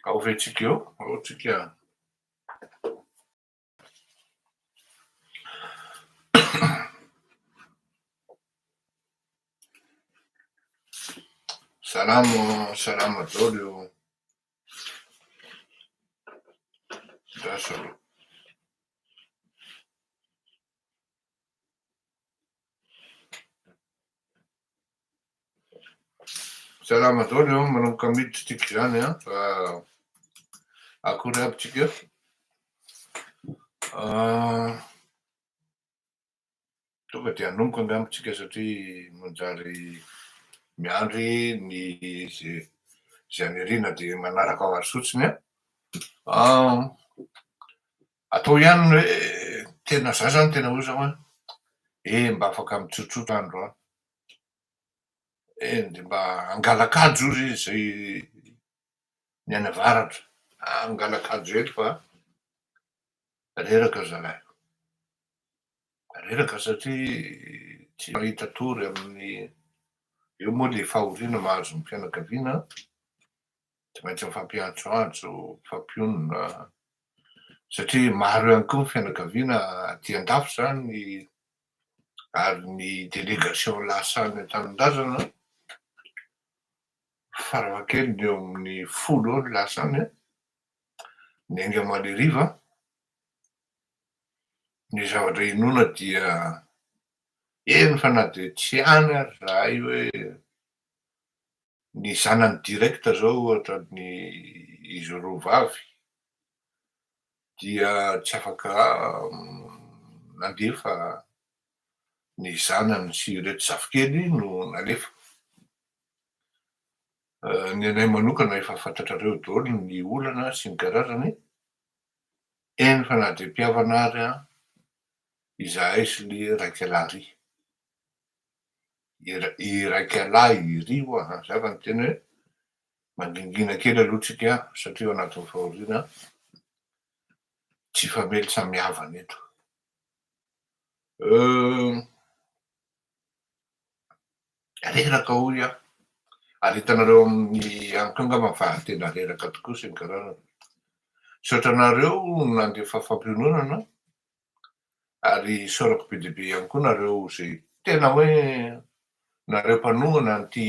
Ao vetsika eo, ohatsika salama daholo eo. Lasa salama daholo eo, manomboka miditra tiky zany a, fa akory aby tsika. Tonga de hanomboka angamba tsika satria manjary miandry ny zay anirina de manaraka ao azy fotsiny a. Atao ihany hoe tena za zany tena hoe zao hoe mba afaka mitsotsotro andro a, de mba angalakajo ozy izy zay ny any avaratra, angalakajo eto fa reraka zalahy, reraka satria tsy mahita tory amin'ny eo moa le fahoriana mahazo ny fianakaviana, tsy maintsy mifampiantsoantso, mifampionona, satria maro ihany koa ny fianakaviana aty an-dafy zany, ary ny délégation lasa any an-tanindrazana farafahakeliny eo amin'ny 10 eo ny lasa any a, ny ainga Maliriva. Ny zavatra inona dia eny fa na de tsy any ary rahay hoe ny zanany direkta zao ohatra ny izy roa vavy dia tsy afaka nandefa ny zanany sy ireto zafikely no nalefa. Ny anay manokana efa fantatrareo daholo ny olana sy ny karazany, eny fa na de mpihavana ary a izahay sy le raikalahy i raikalahy iry hoaha, zay fa ny tena hoe mangingina kely aloha tsika satria ao anatin'ny fahoriana tsy famely samihavana eto. Reraka hoy aho, ary hitanareo amin'ny amiko angamba fa tena reraka tokoa sy ny karazany. Saotra anareo nandefa fampiononana ary saorako be dia be ihany koa nareo zay tena hoe nareo mpanohana an'ity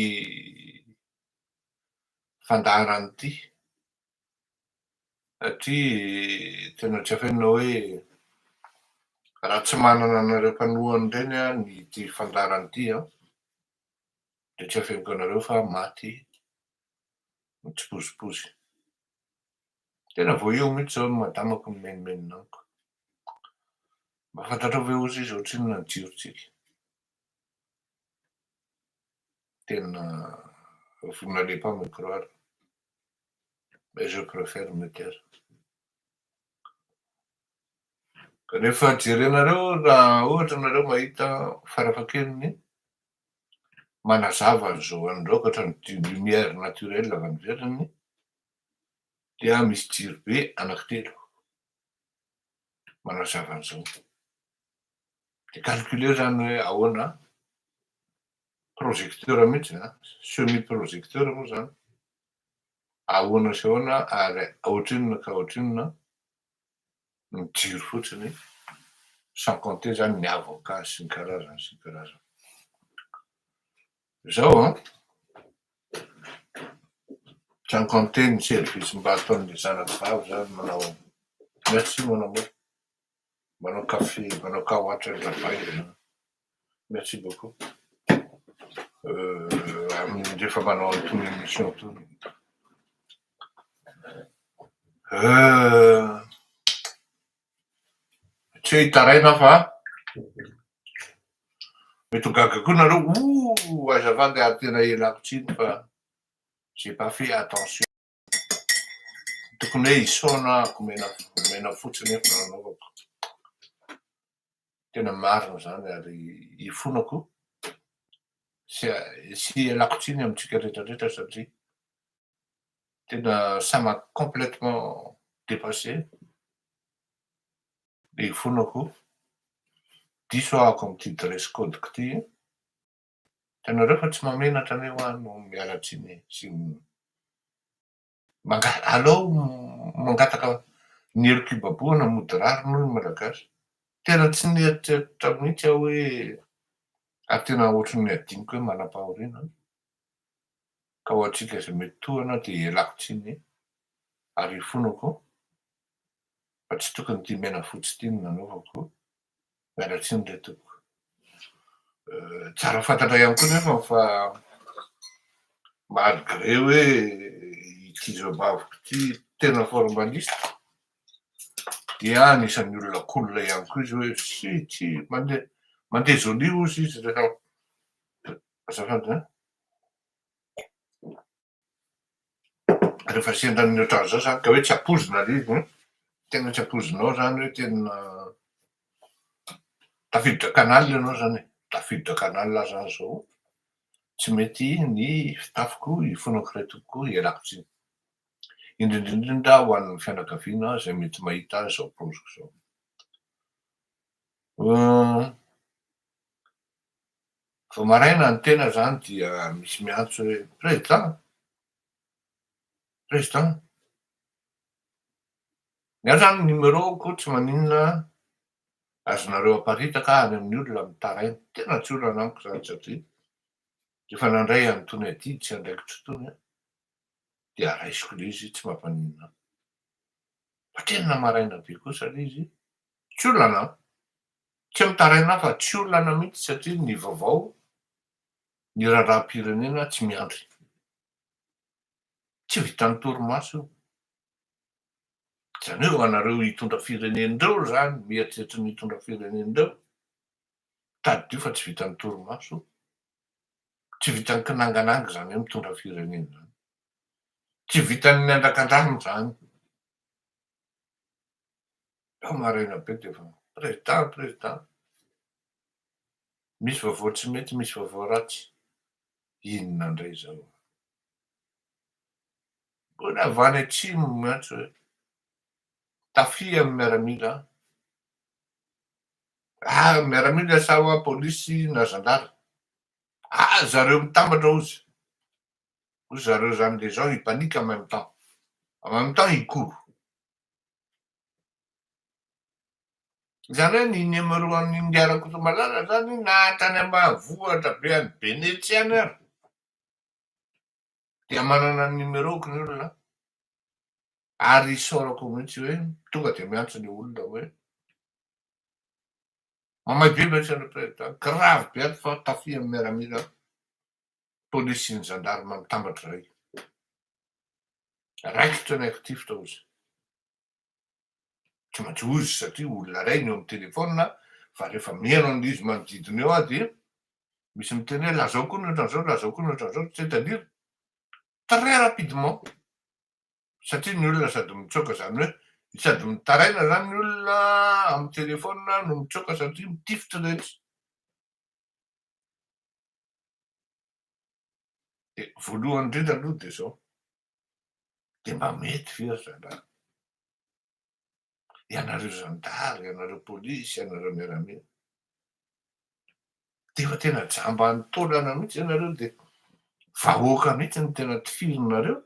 fandaharana ity, satria tena tsy afenina hoe raha tsy manana anareo mpanohana ireny a ny ity fandaharana ity a, de tsy afeniko anareo fa maty mitsipozipozy. Tena vao eo mihitsy zao ny madamako ny menimenina amiko. Mba fantatrao ve ozy izy ohatrinona ny jirotsika? Tena vous n'allez pas me croire, mais je préfère me taire. Kanefa jerenareo raha ohatra nareo mahita farafahakeliny manazava an'izao androkatra ny lumière naturelle avy any ivelany, dia misy jiro be anankitelo manazava an'izao. De calculeo zany hoe ahoana projecteur mihitsy a, semi projecteur moa zany, ahoana sy ahoana ary ohatrinona ka ohatrinona ny jiro fotsiny, sans compter zany ny avocat sy ny karazany sy ny karazany. Zao a, sans compter ny service mba ataon'le zanako vavy zany manao merci mon amour, manao café, manao kahoatra ravay, merci beaucoup. Rehefa manao an'itony émission itony. Tsy hoe hitaraina fa mety ho gaga koa nareo, azafady ary tena ialako tsiny fa j'ai pas fait attention. Tokony hoe isaonako mena fotsiny efa nanaovako. Tena marina zany ary ifonako sy ialako tsiny amintsika rehetrarehetra satria tena ça m'a complètement dépassé. De ifonako diso ahako amin'ity dress code-ko ity. Hitanareo fa tsy mamenatra anay ho any no miala tsiny sy Alao mangataka ny helokibaboana moderary noho ny malagasy. Tena tsy nieritreritra mihitsy aho hoe ary tena ohatran'ny adiniko hoe manam-pahoriana aho. Ka ho antsika izay mety tohana dia ialako tsiny ary ifonako fa tsy tokony ity menafotsy ity no nanaovako. Miala tsiny indray tompoko. Tsara fantatra ihany koa nefa fa malgré hoe ity zao baviko ity tena formaliste dia anisan'ny olona kolona ihany koa izy hoe tsy mandeha jolio ozy izy rehefa azafady zany. Rehefa sendra ny ohatran'izao zany ka hoe tsy ampozina le izy, tena tsy ampozinao zany hoe tena tafiditra canal ianao zany e, tafiditra canal zany zao. Tsy mety ny fitafiko ifonako iray tompoko ialako tsiny. Indrindrindrindra ho an'ny fianakaviana izay mety mahita zao paoziko zao. Vao maraina ny tena zany dia misy miantso hoe président, président. Ny zany numéro-ko tsy maninona azonareo aparitaka any amin'ny olona mitaraina. Tena tsy olana amiko zany satria rehefa nandray an'itony adidy sy andraikitra itony dia araisiko le izy tsy mampaninona. Fa tena maraina be kosa le izy, tsy olana, tsy mitaraina fa tsy olana mihitsy satria ny vaovao, ny raharaham-pirenena tsy miandry. Tsy vitan'ny torimaso io. Zany hoe anareo hitondra firenenindreo zany, mieritreritra ny hitondra firenenindreo, tadidio fa tsy vitan'ny torimaso, tsy vitan'ny kinangananga zany hoe mitondra firenena zany. Tsy vitan'ny andrakan-drano zany. Ao maraina be dia fa président, président. Misy vaovao tsy mety, misy vaovao ratsy. Inona indray zao? Mbola avy any atsimo miantso hoe tafia amin'ny miaramila. Miaramila sa hoa pôlisy na zandary. Zareo mitambatra ozy. Ozy zareo zany les gens ils paniquent en même temps. En même temps ils courent. Zany hoe ny numéro an'ny ndiarako Tomalala zany nahatany ambanivohitra be any Benetsy any ary. Dia manana ny numéro-ko ny olona. Ary isaorako mihitsy hoe tonga dia miantso ny olona hoe mamay be mihitsy président, grave be ato fa tafia amin'ny miaramila pôlisy sy ny zandarima mitambatra iray. Raikitra ny actif ozy. Tsy maintsy ozy satria olona iray ny eo amin'ny telefona fa rehefa mihaino an'izy manodidina eo dia misy miteny hoe lazao koa ny ohatran'izao, lazao koa ny ohatran'izao, c'est-à-dire très rapidement. Satria ny olona sady mitsoaka zany hoe sady mitaraina zany ny olona amin'ny telefona no mitsoaka satria mitifitra rehetra. Dia voalohany indrindra aloha dia zao. Dia mba mety ve zany? Ianareo zandary, ianareo pôlisy, ianareo miaramila. Dia efa tena jamba ny taolana mihitsy ianareo dia vahoaka mihitsy ny tena tifirinareo.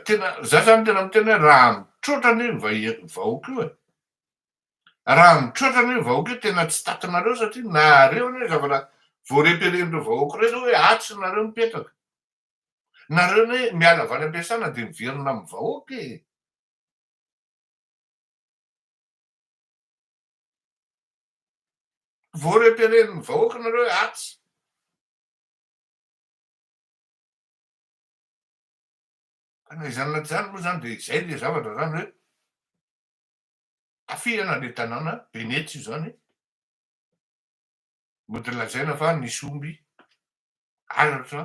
Tena za zany tena miteny hoe raha mitroatra ny vahoaka io e. Raha mitroatra ny vahoaka io tena tsy tatinareo satria nareo anie zavatra voareperen'ireo vahoaka ireo hoe atsy nareo mipetraka. Nareo hoe miala avy any am-piasana dia miverina amin'ny vahoaka e. Voareperen'ny vahoaka nareo hoe atsy. Ka na izany na tsy izany moa zany dia izay le zavatra zany hoe tafihana le tanàna Benetsy io zany. Mody lazaina fa nisy omby halatra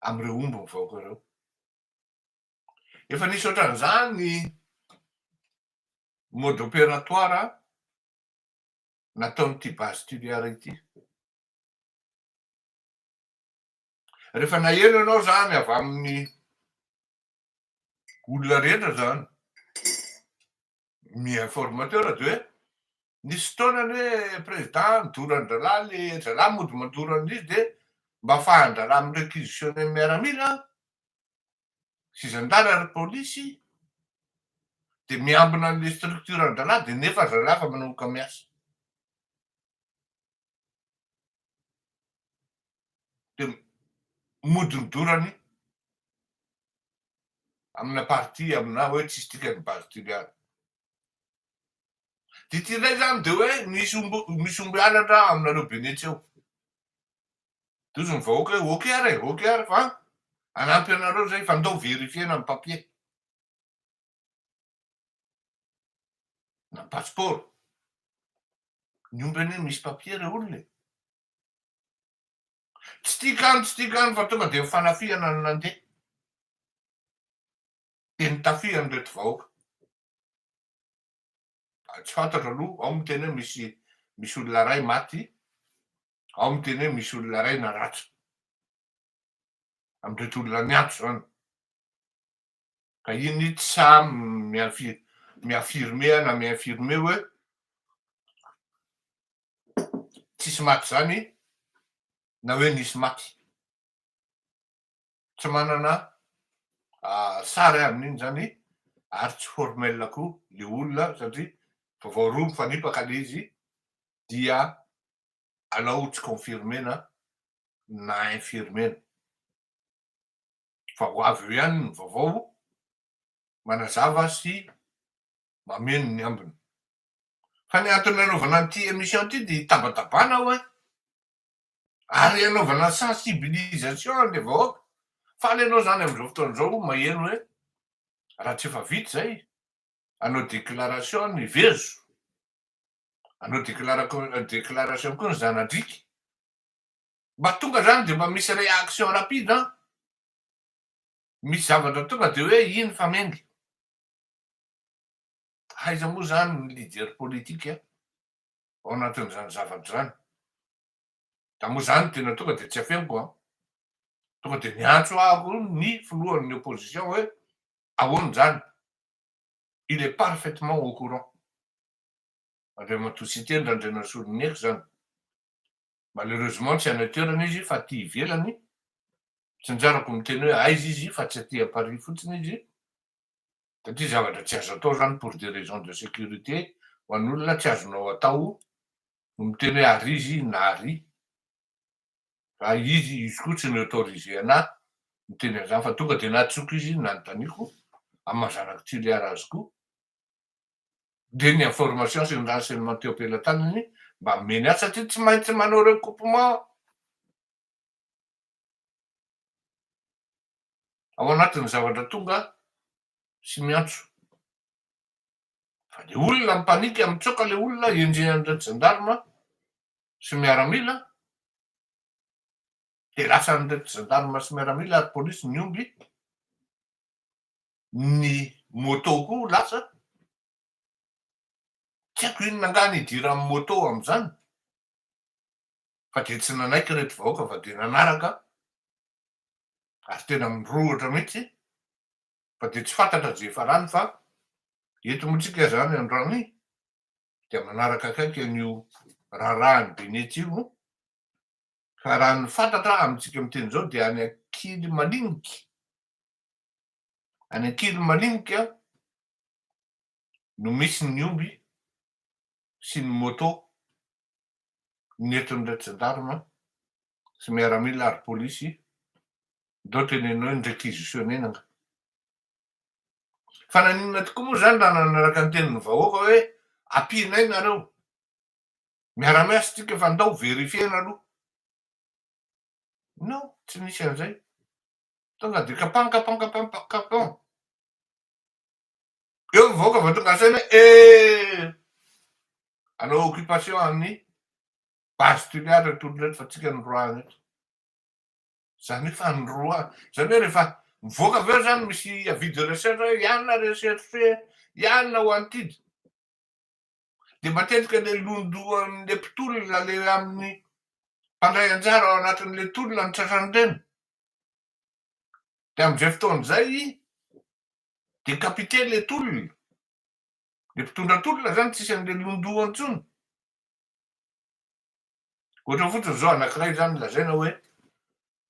amin'ireo omby ny vahoaka ireo. Efa nisy ohatran'izany ny mode opératoire nataon'ity base tuliara ity. Rehefa naheno ianao zany avy amin'ny olona rehetra zany mi-informateur dia hoe nisy fotoana hoe président nidoran'ny dralahy, le dralahy mody mandorana izy dia mba fahandrara amin'ny réquisitionné miaramila sy zandara ary polisy de miambina an'le structure an-dralahy de nefa zalahy afa manomboka miasa de modinidorany amina parti amina hoe tsisy tikany particuliara de ty ray zany de hoe misy omby alatra aminareo benetsy eo de ozy ny vahoaka hoe ok ary fa anampy anareo zay fa andao verifiena amin'ny papier na passeport ny omby anie misy papier re olona tsy tikany fa tonga de mifanafihana ny nandeha de nitafiany reto vahoaka tsy fantatra aloha ao miteny hoe misy olona ray maty ao miteny hoe misy olona ray naratra amreto olona niatso zany ka iny tsy samy miafirme na miafirme hoe tsisy maty zany na hoe nisy maty tsy manana sary amin'iny zany ary tsy formel koa le olona satria vaovao roa mifanipaka le izy dia alao tsy confirmena na infirmena fa ho avy eo ihany ny vaovao manazava sy mameno ny ambiny fa ny antony anaovana an'ity émission ty de hitabatabana aho ary anaovana sensibilisation le vahoaka fa alenao zany am'izao fotoan'izao maheno hoe raha tsy efa vita zay anao déclaration ny vezo anao déclaration koa ny zanadriky mba tonga zany de mba misy réaction rapide misy zavatra tonga de hoe iny famengy aiza moa zany ny leader politika ao anatin'izany zavatra zany da moa zany tena tonga de tsy afeniko tonga de niantso ahako ny filohan'ny opposition hoe ahoany zany il est parfaitement au courant andriamatoa sy teny randrena solonieko zany malheureusement tsy any toerana izy fa ty ivelany tsy njarako miteny hoe aiza izy fa tsy aty Paris fotsiny izy satria zavatra tsy azo atao zany pour des raisons de sécurité ho an'olona tsy azonao atao no miteny hoe ary izy na ary fa izy koa tsy ny autorisé anahy miteny an'izany fa tonga de natsoko izy nanontaniako amin'ny mahazanako tiliara azy koa de ny information sy ny renseignement teo am-pelantanany mba meny azy satria tsy maintsy manao recoupement ao anatin'ny zavatra tonga sy miantso fa le olona mipaniky mitsoka le olona enjenan'reto gendarme sy miaramila de lasa n'reto gendarme sy miaramila ary polisy ny omby ny moto koa lasa tsy haiko inona angany hidira amin'ny moto am'izany fa de tsy nanaiky reto vahoaka fa de nanaraka ary tena mirohatra mihitsy fa de tsy fantatra ze farany fa eto motsika zany androany de manaraka akaiky an'io raharahan'ny benetsy io ka raha ny fantatra amintsika miteny zao de any ankily maliniky no misy ny omby sy ny moto nentin'reto gendarme sy miaramila ary polisy dao tenenao ny réquisitionné fa naninona tokoa moa zany raha nanaraka ny tenin'ny vahoaka hoe ampinay nareo miara-miasa tsika fa andao verifiena aloha non tsy nisy an'izay tonga de kapan eo vahoaka va tonga asaina anao occupation amin'ny base tuliara tolonreto fa tsika noroahana eto zany hoe fa noroahana zany hoe rehefa mivoaka aveo zany misy avis de recherche hoe ianona recherche ianona ho antidy de matetika le londoan'le mpitolona le amin'ny mpandray anjara ao anatin'le tolona ny tratran'ireny de am'izay fotoan'izay décapité le tolona le mpitondra tolona zany tsisy an'le londoa antsony ohatra fotsiny zao anankiray zany lazaina hoe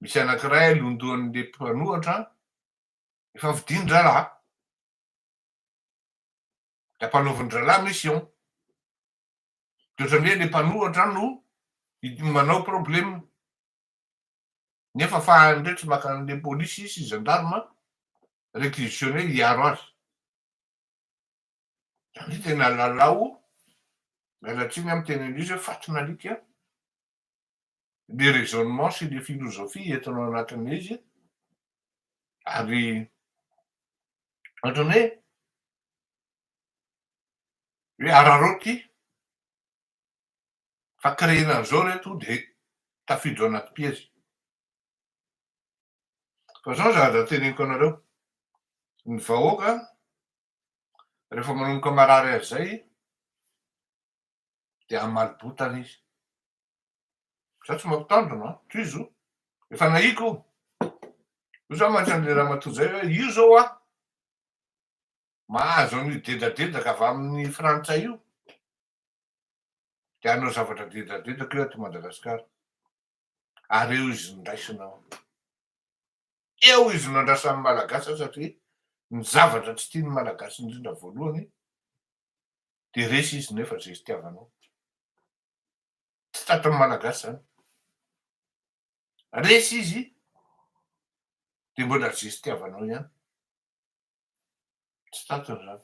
misy anankiray londohan'le mpanohatra efa vidin-dralahy. Da mpanaovin-dralahy mission. De ohatran'ny hoe le mpanohatra no manao problème. Nefa fa ndray tsy maka an'le polisy sy gendarme réquisitionné hiaro azy. Zany tena lalao mialatsiny amin'ny tenin'izy hoe fatin'alika le raisonnement sy le philosophie entinao anatin'izy ary ohatrany hoe araroty fa créena an'izao reto de tafiditra anaty piège. Fa zao zavatra teneniko anareo, ny vahoaka rehefa manomboka marary azy zay de amalibotana izy. Za tsy mampitandrina, toizo efa nahiko io za mantsy an'le ramatoa zay hoe io zao mahazo an'io dedadedaka avy amin'ny frantsay io de hanao zavatra dedadedaka io ato Madagasikara. Ary eo izy nondraisina. Eo izy nandrasan'ny malagasy satria ny zavatra tsy tiany malagasy indrindra voalohany de resy izy nefa zay izy itiavanao. Tsy tratrany malagasy zany. Resy izy de mbola zay izy itiavanao ihany. Tsy tratrany zany.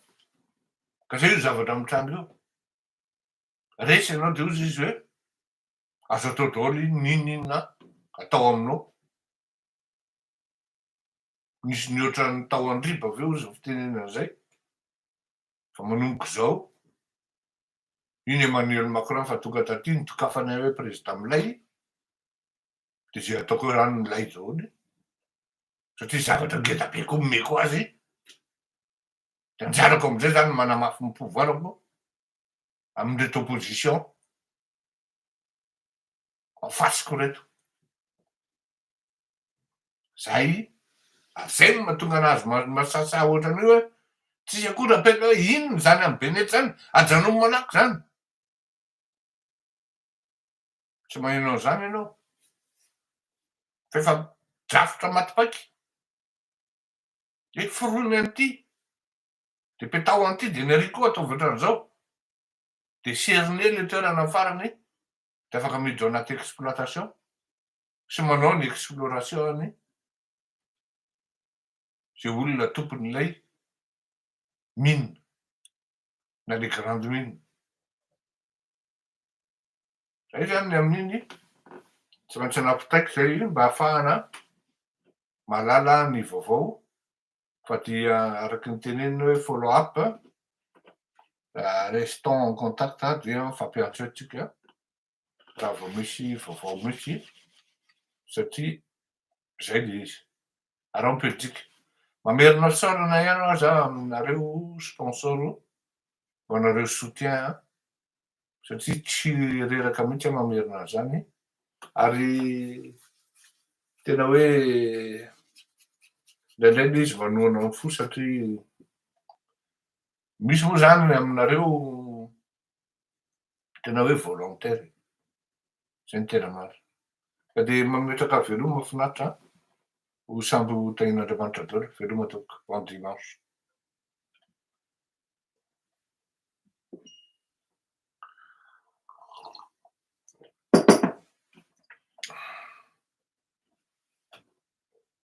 Ka zay io zavatra mitranga io. Resy ianao de ozy izy hoe azo atao daholo n'inona atao aminao. Nisy ny ohatran'ny tao andriba avy eo izy fitenena an'izay. Fa manomboka izao iny Emmanuel Macron fa tonga taty nitokafana hoe président milay de zay ataoko hoe rano milay daholo satria zavatra ngeda be koa omeko azy de anjarako am'izay zany manamafy ny pouvoirako amin'reto opposition afasiko reto. Zay zay no mahatonga anazy masasa ohatrany hoe tsisy akory apela hoe inona zany amin'ny benety zany ajanony manako zany. Tsy maheno an'izany ianao fa efa drafotra matipaiky. Le foroiny an'ity de petao an'ity de ny ariky koa ataovy ohatran'izao de serine le toerana farany de afaka miditra ao anaty exploitation sy manao ny exploration-ny zay olona tompon'ilay mine na le grande mine. Zay zany ny amin'iny tsy maintsy nampitaiko zay mba ahafahana mahalala ny vaovao fa dia araky ny tenenina hoe follow up, restons en contact dia mifampiantso antsika raha vao misy vaovao misy satria zay le izy. Ary ao Belgique mamerina saorana ihany za aminareo sponsor ho anareo soutien satria tsy reraka mihitsy mamerina an'izany ary tena hoe indraindray le izy vanoana amin'ny fo satria misy moa zany aminareo tena hoe volontaire. Zay ny tena marina. Ka de mametraka veloma mahafinaritra ho samby ho tahin'Andriamanitra daholo. Veloma tompoko. Bon dimanche.